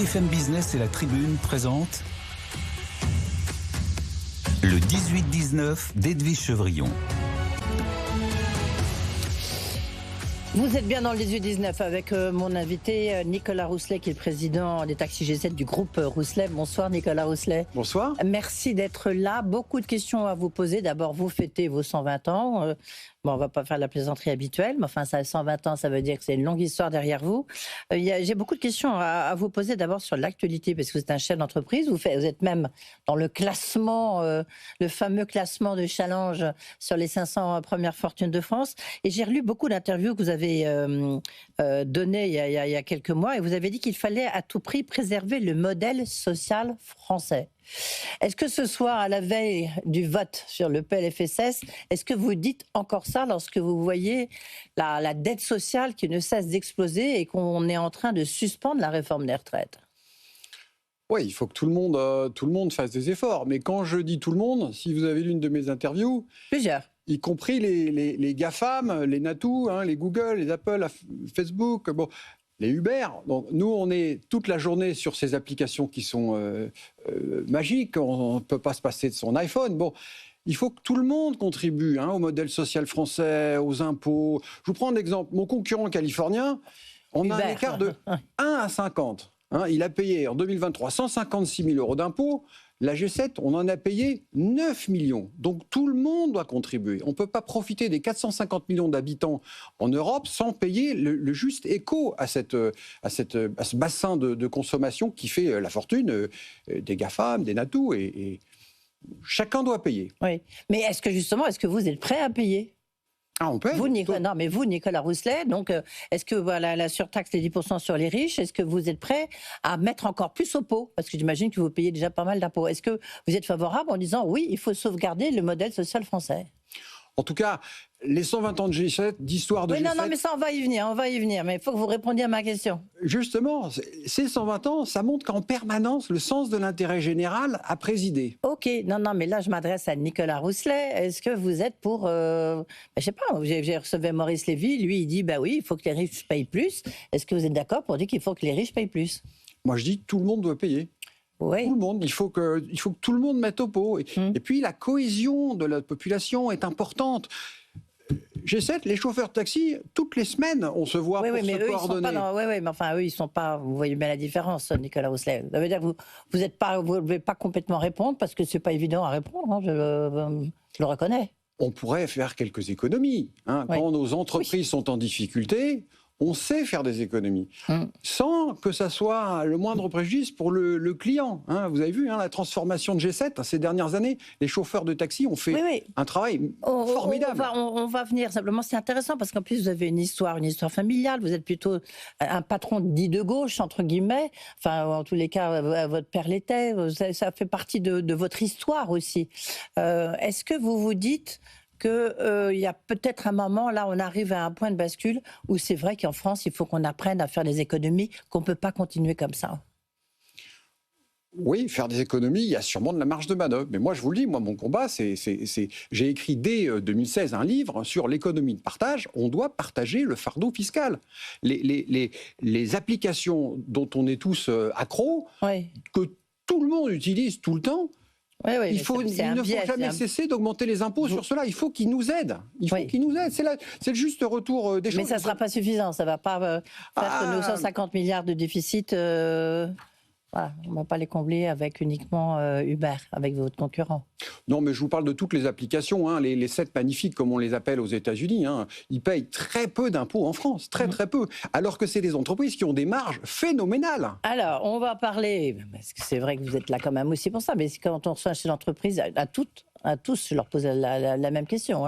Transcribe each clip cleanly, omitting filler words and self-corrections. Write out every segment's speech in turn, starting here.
BFM Business et la Tribune présentent le 18-19 d'Edwige Chevrillon. Vous êtes bien dans le 18-19 avec mon invité Nicolas Rousselet, qui est le président des taxis G7 du groupe Rousselet. Bonsoir Nicolas Rousselet. Bonsoir. Merci d'être là. Beaucoup de questions à vous poser. D'abord, vous fêtez vos 120 ans. Bon, on ne va pas faire la plaisanterie habituelle, mais enfin, ça a 120 ans, ça veut dire que c'est une longue histoire derrière vous. J'ai beaucoup de questions à vous poser. D'abord sur l'actualité, parce que vous êtes un chef d'entreprise. Vous êtes même dans le classement, le fameux classement de Challenge sur les 500 premières fortunes de France. Et j'ai relu beaucoup d'interviews que vous avez données il y a quelques mois, et vous avez dit qu'il fallait à tout prix préserver le modèle social français. Est-ce que ce soir, à la veille du vote sur le PLFSS, est-ce que vous dites encore ça lorsque vous voyez la dette sociale qui ne cesse d'exploser et qu'on est en train de suspendre la réforme des retraites ? Oui, il faut que tout le monde fasse des efforts. Mais quand je dis tout le monde, si vous avez l'une de mes interviews... Plusieurs. Y compris les GAFAM, les Natou, les Google, les Apple, Facebook... Bon, les Uber. Donc, nous, on est toute la journée sur ces applications qui sont magiques. On ne peut pas se passer de son iPhone. Bon, il faut que tout le monde contribue au modèle social français, aux impôts. Je vous prends un exemple. Mon concurrent californien, on a un écart de 1 à 50. Il a payé en 2023 156 000 euros d'impôts. La G7, on en a payé 9 millions. Donc tout le monde doit contribuer. On ne peut pas profiter des 450 millions d'habitants en Europe sans payer le juste écho à ce bassin de consommation qui fait la fortune des GAFAM, des Natou. Et chacun doit payer. Oui. Mais est-ce que vous êtes prêt à payer ? On paye. Vous, Nicolas Rousselet, donc, est-ce que la surtaxe des 10% sur les riches, est-ce que vous êtes prêt à mettre encore plus au pot ? Parce que j'imagine que vous payez déjà pas mal d'impôts. Est-ce que vous êtes favorable en disant oui, il faut sauvegarder le modèle social français ? En tout cas, les 120 ans de G7, d'histoire de G7... Non, mais ça, on va y venir. Mais il faut que vous répondiez à ma question. Justement, ces 120 ans, ça montre qu'en permanence, le sens de l'intérêt général a présidé. Ok, non, mais là, je m'adresse à Nicolas Rousselet. Est-ce que vous êtes pour... je sais pas, j'ai reçu Maurice Lévy, lui, il dit, oui, il faut que les riches payent plus. Est-ce que vous êtes d'accord pour dire qu'il faut que les riches payent plus ? Moi, je dis tout le monde doit payer. Oui. Tout le monde, il faut que tout le monde mette au pot. Et puis, la cohésion de la population est importante. G7, les chauffeurs de taxi, toutes les semaines, on se voit pour se coordonner. Mais enfin, eux, ils sont pas... Vous voyez bien la différence, Nicolas Rousselet. Ça veut dire que vous ne devez pas complètement répondre, parce que c'est pas évident à répondre, je le reconnais. On pourrait faire quelques économies. Quand nos entreprises sont en difficulté, on sait faire des économies, sans que ça soit le moindre préjudice pour le client. Vous avez vu la transformation de G7 ces dernières années. Les chauffeurs de taxi ont fait un travail formidable. On va venir, simplement, c'est intéressant, parce qu'en plus, vous avez une histoire familiale. Vous êtes plutôt un patron dit de gauche, entre guillemets. Enfin, en tous les cas, votre père l'était. Ça fait partie de votre histoire aussi. Est-ce que vous vous dites qu'il y a peut-être un moment, là, on arrive à un point de bascule où c'est vrai qu'en France, il faut qu'on apprenne à faire des économies, qu'on ne peut pas continuer comme ça. Oui, faire des économies, il y a sûrement de la marge de manœuvre. Mais moi, je vous le dis, mon combat, j'ai écrit dès 2016 un livre sur l'économie de partage. On doit partager le fardeau fiscal. Les applications dont on est tous accros, que tout le monde utilise tout le temps, il ne faut jamais cesser d'augmenter les impôts sur cela. Il faut qu'ils nous aident. C'est le juste retour des choses. Mais ça ne sera pas suffisant. Ça ne va pas faire nos 150 milliards de déficit. Voilà, on ne va pas les combler avec uniquement Uber, avec votre concurrent. Non, mais je vous parle de toutes les applications. Les 7 magnifiques, comme on les appelle aux États-Unis, ils payent très peu d'impôts en France, très peu. Alors que c'est des entreprises qui ont des marges phénoménales. Alors, on va parler, parce que c'est vrai que vous êtes là quand même aussi pour ça, mais quand on reçoit chez l'entreprise, à tous, je leur pose la même question.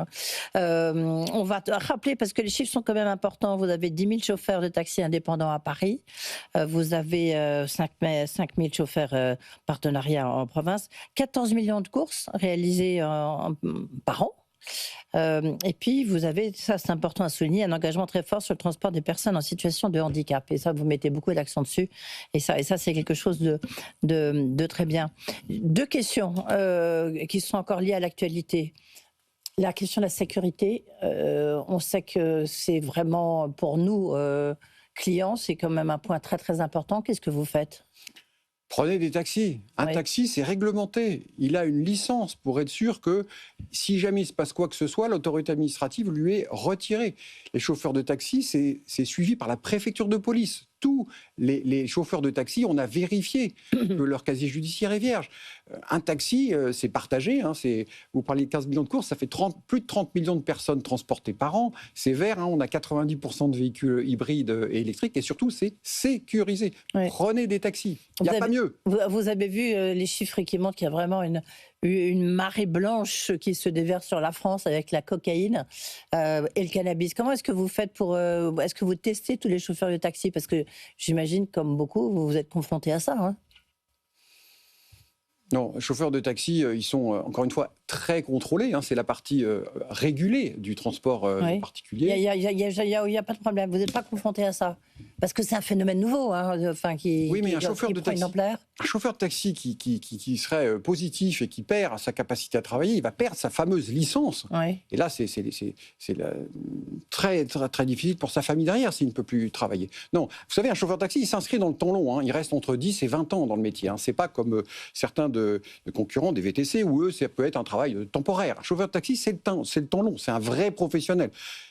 On va rappeler, parce que les chiffres sont quand même importants, vous avez 10 000 chauffeurs de taxi indépendants à Paris, vous avez 5 000 chauffeurs partenariats en province, 14 millions de courses réalisées par an. Et puis, vous avez, ça c'est important à souligner, un engagement très fort sur le transport des personnes en situation de handicap. Et ça, vous mettez beaucoup d'accent dessus. Et ça c'est quelque chose de très bien. 2 questions qui sont encore liées à l'actualité. La question de la sécurité, on sait que c'est vraiment pour nous client, c'est quand même un point très très important. Qu'est-ce que vous faites? Prenez des taxis. Un Oui. taxi, c'est réglementé. Il a une licence pour être sûr que si jamais il se passe quoi que ce soit, l'autorité administrative lui est retirée. Les chauffeurs de taxi, c'est suivi par la préfecture de police. Tous les chauffeurs de taxi, on a vérifié que leur casier judiciaire est vierge. Un taxi, c'est partagé. Hein, vous parliez de 15 millions de courses, ça fait plus de 30 millions de personnes transportées par an. C'est vert, hein, on a 90% de véhicules hybrides et électriques. Et surtout, c'est sécurisé. Oui. Prenez des taxis. Il n'y a pas mieux. Vous avez vu les chiffres qui montrent qu'il y a vraiment une marée blanche qui se déverse sur la France avec la cocaïne et le cannabis. Comment est-ce que vous faites est-ce que vous testez tous les chauffeurs de taxi? Parce que j'imagine, comme beaucoup, vous êtes confrontés à ça. Hein. Non, les chauffeurs de taxi, ils sont, encore une fois, très contrôlés. Hein, c'est la partie régulée du transport Oui. particulier. Il n'y a pas de problème. Vous n'êtes pas confrontés à ça. Parce que c'est un phénomène nouveau, hein, Oui, mais un chauffeur de prend une taxi, ampleur. un chauffeur de taxi qui serait positif et qui perd sa capacité à travailler, il va perdre sa fameuse licence. Oui. Et là, c'est très, très, très difficile pour sa famille derrière s'il ne peut plus travailler. Non, vous savez, un chauffeur de taxi, il s'inscrit dans le temps long. Hein, il reste entre 10 et 20 ans dans le métier. Hein. C'est pas comme certains de concurrents des VTC où eux, ça peut être un travail temporaire. Un chauffeur de taxi, c'est le temps long. C'est un vrai professionnel.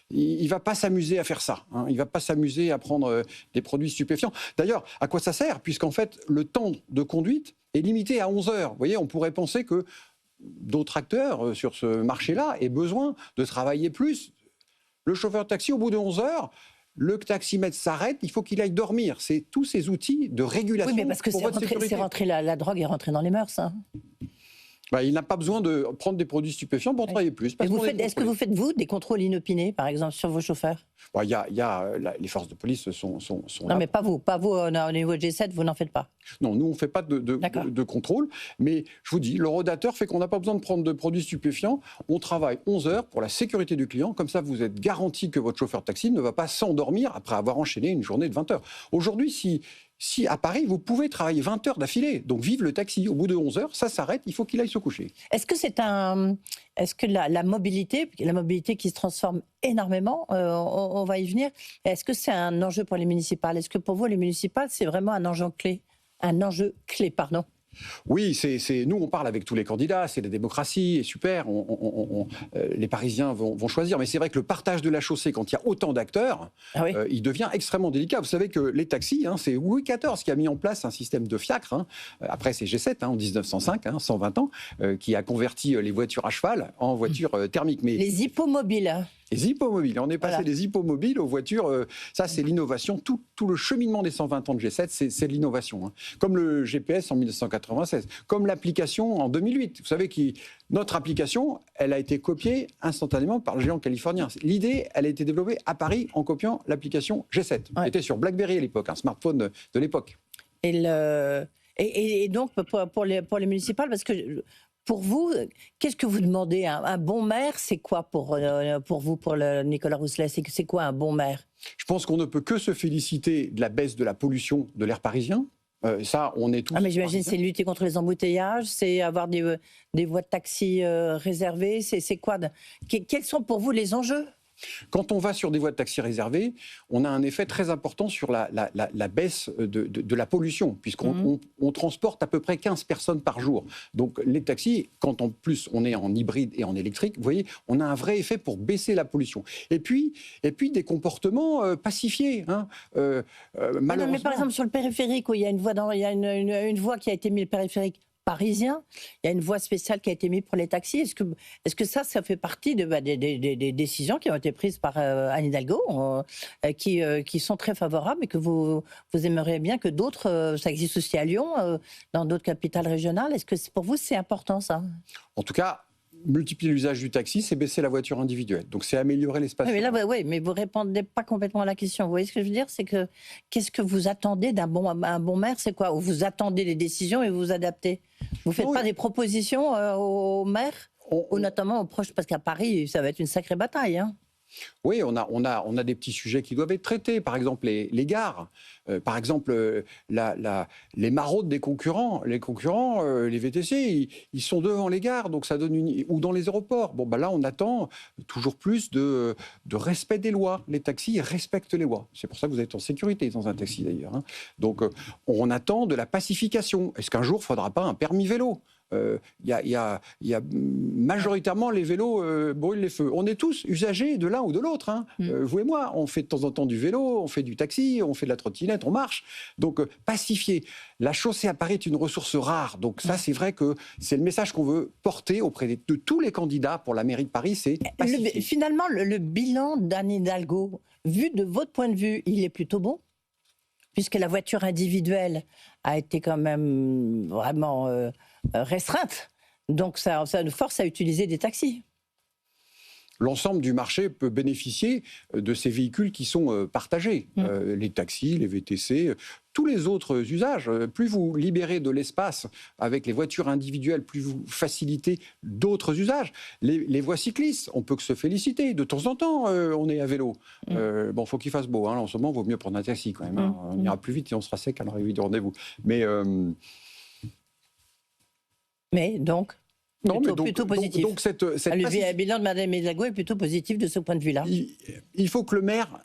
Il ne va pas s'amuser à faire ça. Hein. Il ne va pas s'amuser à prendre des produits stupéfiants. D'ailleurs, à quoi ça sert? Puisqu'en fait, le temps de conduite est limité à 11 heures. Vous voyez, on pourrait penser que d'autres acteurs sur ce marché-là aient besoin de travailler plus. Le chauffeur de taxi, au bout de 11 heures, le taximètre s'arrête, il faut qu'il aille dormir. C'est tous ces outils de régulation. Oui, mais parce que pour votre sécurité. la drogue est rentrée dans les mœurs. Hein. Il n'a pas besoin de prendre des produits stupéfiants pour travailler plus. Est-ce que vous faites, vous, des contrôles inopinés, par exemple, sur vos chauffeurs? Les forces de police sont Non, là. mais pas vous au niveau G7, vous n'en faites pas. Non, nous, on ne fait pas de contrôle. Mais je vous dis, le rodateur fait qu'on n'a pas besoin de prendre de produits stupéfiants. On travaille 11 heures pour la sécurité du client. Comme ça, vous êtes garanti que votre chauffeur de taxi ne va pas s'endormir après avoir enchaîné une journée de 20 heures. Aujourd'hui, si à Paris, vous pouvez travailler 20 heures d'affilée, donc vive le taxi, au bout de 11 heures, ça s'arrête, il faut qu'il aille se coucher. Est-ce que la mobilité qui se transforme énormément, on va y venir, est-ce que c'est un enjeu pour les municipales? Est-ce que pour vous, les municipales, c'est vraiment un enjeu clé? Oui, nous, on parle avec tous les candidats, c'est la démocratie, et super, les Parisiens vont choisir. Mais c'est vrai que le partage de la chaussée, quand il y a autant d'acteurs, il devient extrêmement délicat. Vous savez que les taxis, c'est Louis XIV qui a mis en place un système de fiacre. Après, c'est G7, en 1905, 120 ans, qui a converti les voitures à cheval en voitures thermiques. Mais les hippomobiles. Les hippomobiles. On est passé des hippomobiles aux voitures. Ça, c'est l'innovation. Tout le cheminement des 120 ans de G7, c'est de l'innovation. Hein. Comme le GPS en 1996, comme l'application en 2008. Vous savez que notre application, elle a été copiée instantanément par le géant californien. L'idée, elle a été développée à Paris en copiant l'application G7. Elle était sur BlackBerry à l'époque, un smartphone de l'époque. Et donc, pour les municipales, parce que... Pour vous, qu'est-ce que vous demandez? Un bon maire, c'est quoi pour vous, pour Nicolas Rousselet? C'est quoi un bon maire? Je pense qu'on ne peut que se féliciter de la baisse de la pollution de l'air parisien. Ça, on est tous... mais j'imagine c'est lutter contre les embouteillages, c'est avoir des voies de taxi réservées, c'est quoi quels sont pour vous les enjeux? Quand on va sur des voies de taxi réservées, on a un effet très important sur la baisse de la pollution, puisqu'on transporte à peu près 15 personnes par jour. Donc les taxis, quand en plus on est en hybride et en électrique, vous voyez, on a un vrai effet pour baisser la pollution. Et puis des comportements pacifiés. Malheureusement... mais par exemple, sur le périphérique, où il y a une voie qui a été mise, le périphérique parisien, il y a une voie spéciale qui a été mise pour les taxis. Est-ce que ça fait partie des décisions qui ont été prises par Anne Hidalgo, qui sont très favorables et que vous aimeriez bien que d'autres, ça existe aussi à Lyon, dans d'autres capitales régionales. Est-ce que pour vous, c'est important, ça? En tout cas, multiplier l'usage du taxi, c'est baisser la voiture individuelle. Donc, c'est améliorer l'espace. Mais là, mais vous répondez pas complètement à la question. Vous voyez ce que je veux dire? C'est que qu'est-ce que vous attendez d'un bon maire? C'est quoi? Ou vous attendez les décisions et vous vous adaptez? Vous faites pas des propositions aux maires, ou notamment aux proches? Parce qu'à Paris, ça va être une sacrée bataille. Hein. Oui, on a des petits sujets qui doivent être traités. Par exemple, les gares. Par exemple, les maraudes des concurrents. Les concurrents, les VTC, ils sont devant les gares, donc ça donne ou dans les aéroports. Bon, là, on attend toujours plus de respect des lois. Les taxis respectent les lois. C'est pour ça que vous êtes en sécurité dans un taxi, d'ailleurs. Hein. Donc, on attend de la pacification. Est-ce qu'un jour, il ne faudra pas un permis vélo ? Il y a majoritairement les vélos brûlent les feux. On est tous usagers de l'un ou de l'autre. Hein. Vous et moi, on fait de temps en temps du vélo, on fait du taxi, on fait de la trottinette, on marche. Donc pacifier. La chaussée à Paris est une ressource rare. Donc ça, c'est vrai que c'est le message qu'on veut porter auprès de tous les candidats pour la mairie de Paris, c'est pacifier. Finalement, le bilan d'Anne Hidalgo, vu de votre point de vue, il est plutôt bon, puisque la voiture individuelle a été quand même vraiment restreinte. Donc ça nous force à utiliser des taxis. L'ensemble du marché peut bénéficier de ces véhicules qui sont partagés. Les taxis, les VTC, tous les autres usages. Plus vous libérez de l'espace avec les voitures individuelles, plus vous facilitez d'autres usages. Les voies cyclistes, on peut que se féliciter. De temps en temps, on est à vélo. Bon, faut qu'il fasse beau. Hein. En ce moment, il vaut mieux prendre un taxi quand même. Hein. On ira plus vite et on sera sec à l'arrivée du rendez-vous. Mais donc plutôt positif. Donc le bilan de Mme Hidalgo est plutôt positif de ce point de vue-là. Il faut que le maire,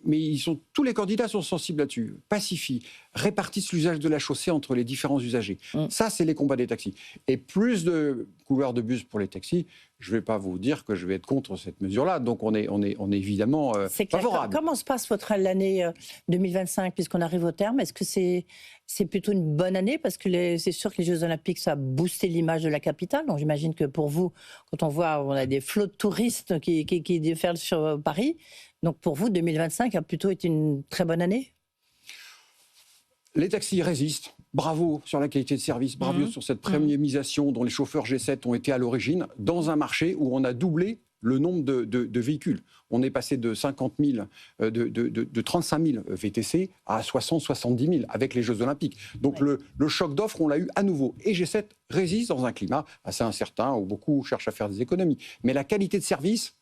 mais tous les candidats sont sensibles là-dessus, pacifient, répartissent l'usage de la chaussée entre les différents usagers. Ça, c'est les combats des taxis. Et plus de couloirs de bus pour les taxis, je ne vais pas vous dire que je vais être contre cette mesure-là. Donc on est évidemment favorable. Comment se passe l'année 2025, puisqu'on arrive au terme? Est-ce que c'est plutôt une bonne année? Parce que c'est sûr que les Jeux Olympiques, ça a boosté l'image de la capitale. Donc j'imagine que pour vous, quand on a des flots de touristes qui déferlent sur Paris. Donc pour vous, 2025 a plutôt été une très bonne année? Les taxis résistent. Bravo sur la qualité de service, bravo sur cette premiumisation dont les chauffeurs G7 ont été à l'origine, dans un marché où on a doublé le nombre de véhicules. On est passé de 50 000, de 35 000 VTC à 70 000 avec les Jeux Olympiques. Donc le choc d'offres, on l'a eu à nouveau. Et G7 résiste dans un climat assez incertain où beaucoup cherchent à faire des économies. Mais la qualité de service,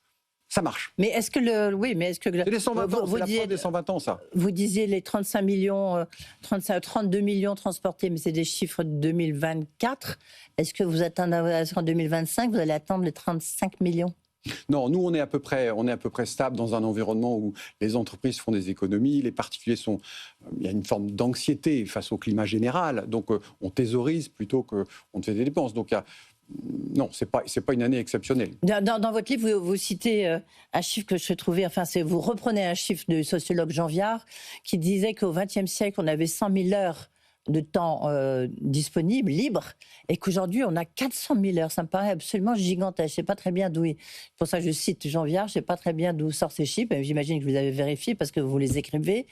ça marche. Mais est-ce que c'est les 120 ans, c'est la preuve des 120 ans, ça. Vous disiez les 35 millions, 32 millions transportés, mais c'est des chiffres de 2024. Est-ce que vous attendez en 2025, vous allez atteindre les 35 millions? Non, nous on est à peu près stable dans un environnement où les entreprises font des économies, les particuliers il y a une forme d'anxiété face au climat général, donc on thésaurise plutôt qu'on ne fait des dépenses. Donc non, c'est pas une année exceptionnelle. Dans votre livre, vous citez un chiffre que je trouvais, vous reprenez un chiffre du sociologue Jean Viard qui disait qu'au XXe siècle, on avait 100 000 heures de temps disponible, libre, et qu'aujourd'hui, on a 400 000 heures. Ça me paraît absolument gigantesque. Je ne sais pas très bien d'où... Pour ça, je cite Jean Viard, je ne sais pas très bien d'où sortent ces chiffres. J'imagine que vous les avez vérifiés parce que vous les écrivez.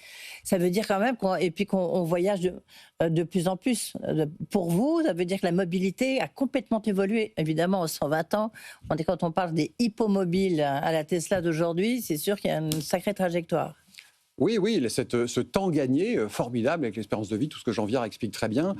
Ça veut dire quand même qu'on voyage de plus en plus. Pour vous, ça veut dire que la mobilité a complètement évolué. Évidemment, en 120 ans, quand on parle des hippomobiles à la Tesla d'aujourd'hui, c'est sûr qu'il y a une sacrée trajectoire. Oui, ce temps gagné, formidable avec l'espérance de vie, tout ce que Jean Viard explique très bien,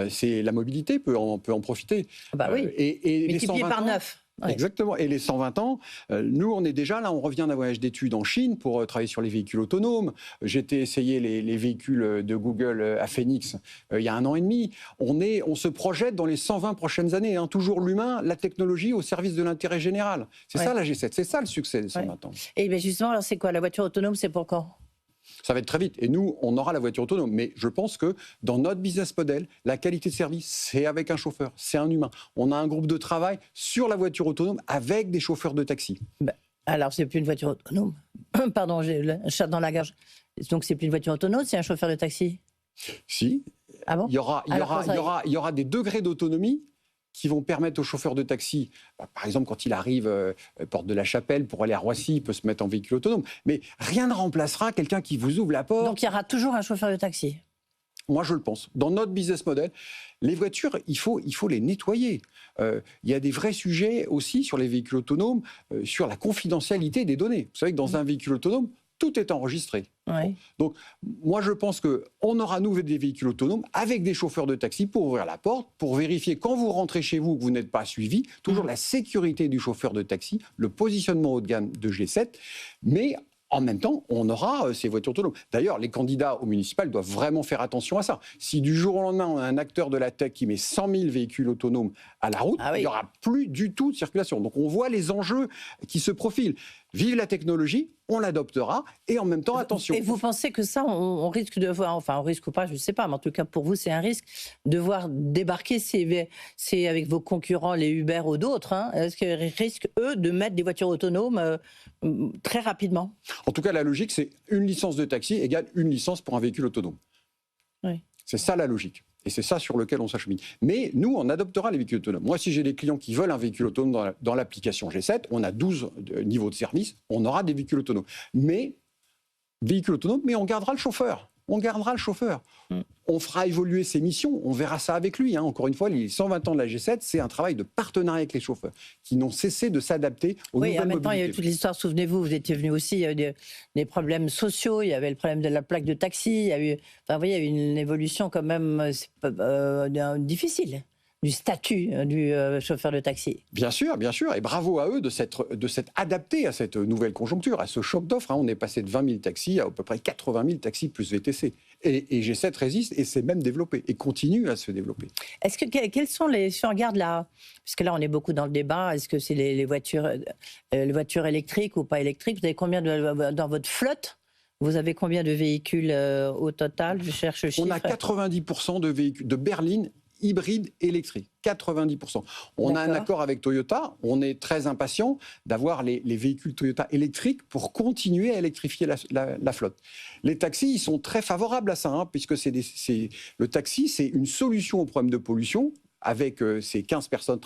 c'est la mobilité peut en profiter. Oui, et multiplié par 9. Ouais. Exactement. Et les 120 ans, nous, on est déjà là, on revient d'un voyage d'études en Chine pour travailler sur les véhicules autonomes. J'ai été essayer les véhicules de Google à Phoenix il y a 1 an et demi. On se projette dans les 120 prochaines années. Hein, toujours l'humain, la technologie au service de l'intérêt général. C'est ça la G7, c'est ça le succès des 120 ans. Et bien justement, alors c'est quoi? La voiture autonome, c'est pour quand? Ça va être très vite. Et nous, on aura la voiture autonome. Mais je pense que dans notre business model, la qualité de service, c'est avec un chauffeur, c'est un humain. On a un groupe de travail sur la voiture autonome avec des chauffeurs de taxi. Alors, c'est plus une voiture autonome. Pardon, j'ai le chat dans la gorge. Donc, c'est plus une voiture autonome, c'est un chauffeur de taxi? Si. Ah bon? Il y aura des degrés d'autonomie qui vont permettre aux chauffeurs de taxi, par exemple quand il arrive porte de la Chapelle pour aller à Roissy, il peut se mettre en véhicule autonome. Mais rien ne remplacera quelqu'un qui vous ouvre la porte. Donc il y aura toujours un chauffeur de taxi? Moi, je le pense. Dans notre business model, les voitures, il faut les nettoyer. Il y a des vrais sujets aussi sur les véhicules autonomes, sur la confidentialité des données. Vous savez que dans un véhicule autonome, tout est enregistré. Oui. Donc, moi, je pense qu'on aura nous des véhicules autonomes avec des chauffeurs de taxi pour ouvrir la porte, pour vérifier quand vous rentrez chez vous que vous n'êtes pas suivi, toujours la sécurité du chauffeur de taxi, le positionnement haut de gamme de G7, mais en même temps, on aura ces voitures autonomes. D'ailleurs, les candidats au municipal doivent vraiment faire attention à ça. Si du jour au lendemain, on a un acteur de la tech qui met 100 000 véhicules autonomes à la route, il n'y aura plus du tout de circulation. Donc on voit les enjeux qui se profilent. Vive la technologie, on l'adoptera, et en même temps, attention. Et vous pensez que ça, on risque de voir, enfin on risque ou pas, je ne sais pas, mais en tout cas pour vous, c'est un risque de voir débarquer c'est avec vos concurrents, les Uber ou d'autres, hein, est-ce qu'ils risquent, eux, de mettre des voitures autonomes très rapidement? En tout cas, la logique, c'est une licence de taxi égale une licence pour un véhicule autonome. Oui. C'est ça la logique. Et c'est ça sur lequel on s'achemine. Mais nous, on adoptera les véhicules autonomes. Moi, si j'ai des clients qui veulent un véhicule autonome dans l'application G7, on a 12 niveaux de service, on aura des véhicules autonomes. Mais on gardera le chauffeur. On gardera le chauffeur. On fera évoluer ses missions, on verra ça avec lui. Encore une fois, les 120 ans de la G7, c'est un travail de partenariat avec les chauffeurs qui n'ont cessé de s'adapter aux nouvelles mobilités. Oui, en même temps, il y a eu toute l'histoire, souvenez-vous, vous étiez venu aussi, il y a eu des problèmes sociaux, il y avait le problème de la plaque de taxi, il y a eu, enfin, vous voyez, il y a eu une évolution quand même difficile du statut du chauffeur de taxi. Bien sûr, et bravo à eux de s'être adaptés à cette nouvelle conjoncture, à ce choc d'offres. On est passé de 20 000 taxis à peu près 80 000 taxis plus VTC. Et G7 résiste et s'est même développé et continue à se développer. Est-ce que quels sont si on regarde là, parce que là on est beaucoup dans le débat, est-ce que c'est les voitures électriques ou pas électriques? Vous avez combien dans votre flotte? Vous avez combien de véhicules au total? Je cherche le chiffre. On a 90% de véhicules de berlines hybride électrique, 90%. On a un accord avec Toyota, on est très impatient d'avoir les véhicules Toyota électriques pour continuer à électrifier la flotte. Les taxis, ils sont très favorables à ça, hein, puisque le taxi, c'est une solution au problème de pollution, avec ces 15 personnes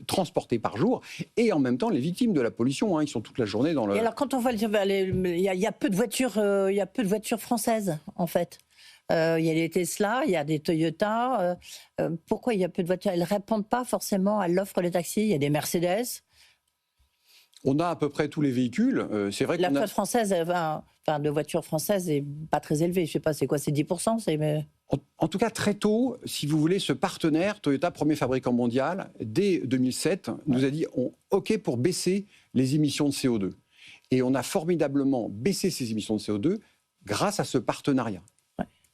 transportées par jour, et en même temps les victimes de la pollution, hein, ils sont toute la journée dans le... Et alors quand on voit, il y a peu de voitures françaises, en fait. Il y a les Tesla, il y a des Toyota. Pourquoi il y a peu de voitures? Elles ne répondent pas forcément à l'offre des taxis. Il y a des Mercedes. On a à peu près tous les véhicules. C'est vrai que la flotte française, de voitures françaises, n'est pas très élevée. Je ne sais pas, c'est quoi, c'est 10%? En tout cas, très tôt, si vous voulez, ce partenaire, Toyota, premier fabricant mondial, dès 2007, nous a dit OK pour baisser les émissions de CO2. Et on a formidablement baissé ces émissions de CO2 grâce à ce partenariat.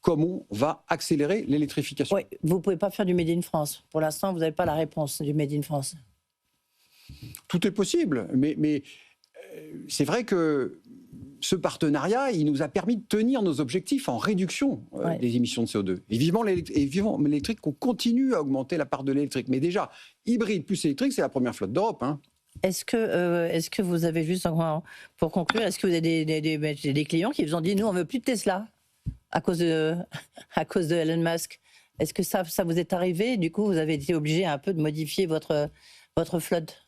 Comment on va accélérer l'électrification? Oui, vous ne pouvez pas faire du Made in France. Pour l'instant, vous n'avez pas la réponse du Made in France. Tout est possible, mais c'est vrai que ce partenariat, il nous a permis de tenir nos objectifs en réduction des émissions de CO2. Et vivement l'électrique, qu'on continue à augmenter la part de l'électrique. Mais déjà, hybride plus électrique, c'est la première flotte d'Europe, hein. Est-ce que vous avez juste, pour conclure, est-ce que vous avez des clients qui vous ont dit, nous, on ne veut plus de Tesla à cause de Elon Musk? Est-ce que ça vous est arrivé? Du coup, vous avez été obligé un peu de modifier votre flotte?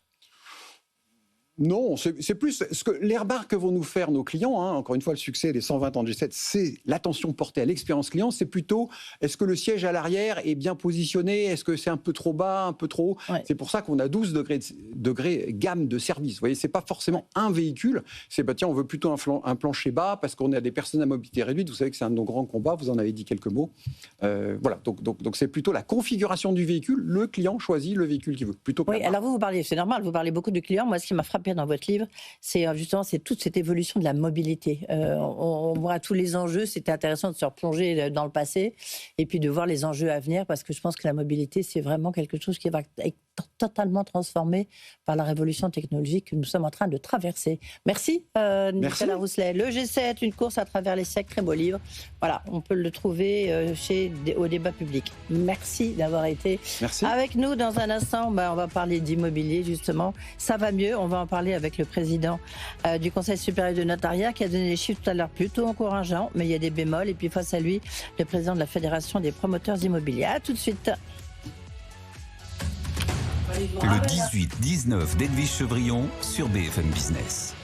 Non, c'est plus les remarques que vont nous faire nos clients. Hein, encore une fois, le succès des 120 ans de G7, c'est l'attention portée à l'expérience client. C'est plutôt, est-ce que le siège à l'arrière est bien positionné? Est-ce que c'est un peu trop bas, un peu trop haut? C'est pour ça qu'on a 12 degrés gamme de service. Vous voyez, c'est pas forcément un véhicule. C'est tiens, on veut plutôt un plancher bas parce qu'on a des personnes à mobilité réduite. Vous savez que c'est un de nos grands combats. Vous en avez dit quelques mots. Voilà. Donc c'est plutôt la configuration du véhicule. Le client choisit le véhicule qu'il veut. Plutôt. Oui. Alors vous parlez, c'est normal. Vous parlez beaucoup de clients. Moi, ce qui m'a frappé dans votre livre, c'est justement toute cette évolution de la mobilité. On voit tous les enjeux. C'était intéressant de se replonger dans le passé et puis de voir les enjeux à venir, parce que je pense que la mobilité, c'est vraiment quelque chose qui va être totalement transformé par la révolution technologique que nous sommes en train de traverser. Merci, Nicolas Rousselet. Le G7, une course à travers les siècles, très beau livre. Voilà, on peut le trouver au débat public. Merci d'avoir été avec nous. Dans un instant, on va parler d'immobilier, justement. Ça va mieux. On va en parler avec le président du Conseil supérieur de notariat, qui a donné les chiffres tout à l'heure plutôt encourageants, mais il y a des bémols. Et puis face à lui, le président de la Fédération des promoteurs immobiliers. À tout de suite. Le 18-19 d'Edwige Chevrillon sur BFM Business.